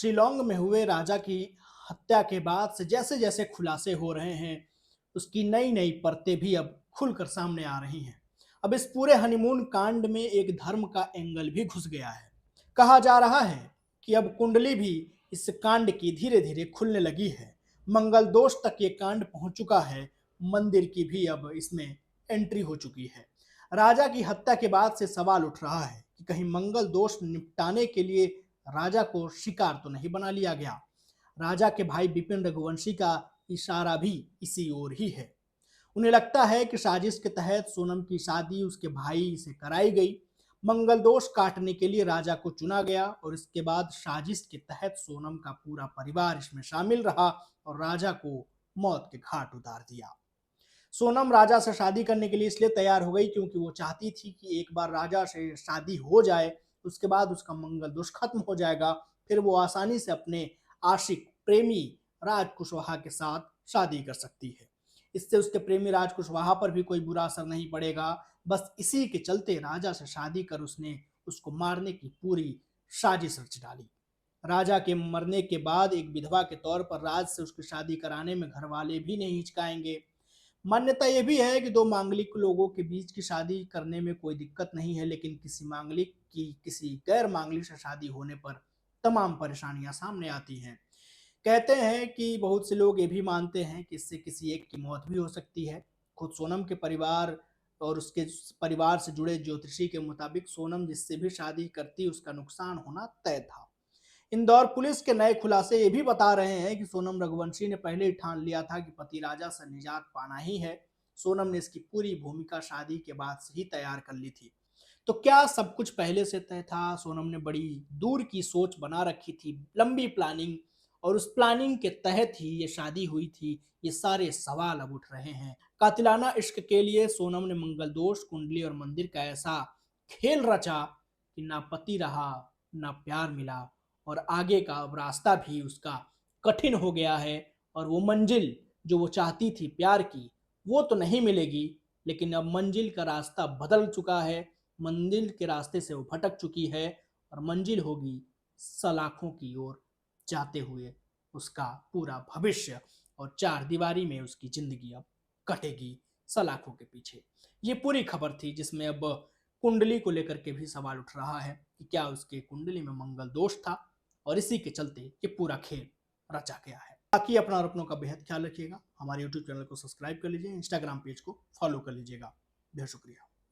शिलोंग में हुए राजा की हत्या के बाद से जैसे जैसे खुलासे हो रहे हैं, उसकी नई नई परतें भी अब खुलकर सामने आ रही हैं। अब इस पूरे हनीमून कांड में एक धर्म का एंगल भी घुस गया है। कहा जा रहा है कि अब कुंडली भी इस कांड की धीरे धीरे खुलने लगी है। मंगल दोष तक ये कांड पहुंच चुका है। मंदिर की भी अब इसमें एंट्री हो चुकी है। राजा की हत्या के बाद से सवाल उठ रहा है कि कहीं मंगल दोष निपटाने के लिए राजा को शिकार तो नहीं बना लिया गया। राजा के भाई बिपिन रघुवंशी का इशारा भी इसी ओर ही है। उन्हें लगता है कि साजिश के तहत सोनम की शादी उसके भाई से कराई गई। मंगल दोष काटने के लिए राजा को चुना गया और इसके बाद साजिश के तहत सोनम का पूरा परिवार इसमें शामिल रहा और राजा को मौत के घाट उतार दिया। सोनम राजा से शादी करने के लिए इसलिए तैयार हो गई क्योंकि वो चाहती थी कि एक बार राजा से शादी हो जाए, उसके बाद उसका मंगल दोष खत्म हो जाएगा, फिर वो आसानी से अपने आशिक प्रेमी राज कुशवाहा के साथ शादी कर सकती है। इससे उसके प्रेमी राज कुशवाहा पर भी कोई बुरा असर नहीं पड़ेगा। बस इसी के चलते राजा से शादी कर उसने उसको मारने की पूरी साजिश रच डाली। राजा के मरने के बाद एक विधवा के तौर पर राज से उसकी शादी कराने में घर वाले भी नहीं हिचकाएंगे। मान्यता यह भी है कि दो मांगलिक लोगों के बीच की शादी करने में कोई दिक्कत नहीं है, लेकिन किसी मांगलिक की किसी गैर मांगलिक से शादी होने पर तमाम परेशानियां सामने आती हैं। कहते हैं कि बहुत से लोग ये भी मानते हैं कि इससे किसी एक की मौत भी हो सकती है। खुद सोनम के परिवार और उसके परिवार से जुड़े ज्योतिषी के मुताबिक सोनम जिससे भी शादी करती उसका नुकसान होना तय था। इंदौर पुलिस के नए खुलासे ये भी बता रहे हैं कि सोनम रघुवंशी ने पहले ही ठान लिया था कि पति राजा से निजात पाना ही है। सोनम ने इसकी पूरी भूमिका शादी के बाद से ही तैयार कर ली थी। तो क्या सब कुछ पहले से तय था? सोनम ने बड़ी दूर की सोच बना रखी थी, लंबी प्लानिंग, और उस प्लानिंग के तहत ही ये शादी हुई थी। ये सारे सवाल अब उठ रहे हैं। कातिलाना इश्क के लिए सोनम ने मंगल दोष, कुंडली और मंदिर का ऐसा खेल रचा कि ना पति रहा, ना प्यार मिला, और आगे का अब रास्ता भी उसका कठिन हो गया है। और वो मंजिल जो वो चाहती थी प्यार की, वो तो नहीं मिलेगी, लेकिन अब मंजिल का रास्ता बदल चुका है। मंजिल के रास्ते से वो भटक चुकी है और मंजिल होगी सलाखों की ओर जाते हुए उसका पूरा भविष्य, और चार दीवारी में उसकी जिंदगी अब कटेगी सलाखों के पीछे। ये पूरी खबर थी जिसमें अब कुंडली को लेकर के भी सवाल उठ रहा है कि क्या उसके कुंडली में मंगल दोष था, और इसी के चलते ये पूरा खेल रचा गया है। बाकी अपना और अपनों का बेहद ख्याल रखिएगा। हमारे यूट्यूब चैनल को सब्सक्राइब कर लीजिए, इंस्टाग्राम पेज को फॉलो कर लीजिएगा। बेहद शुक्रिया।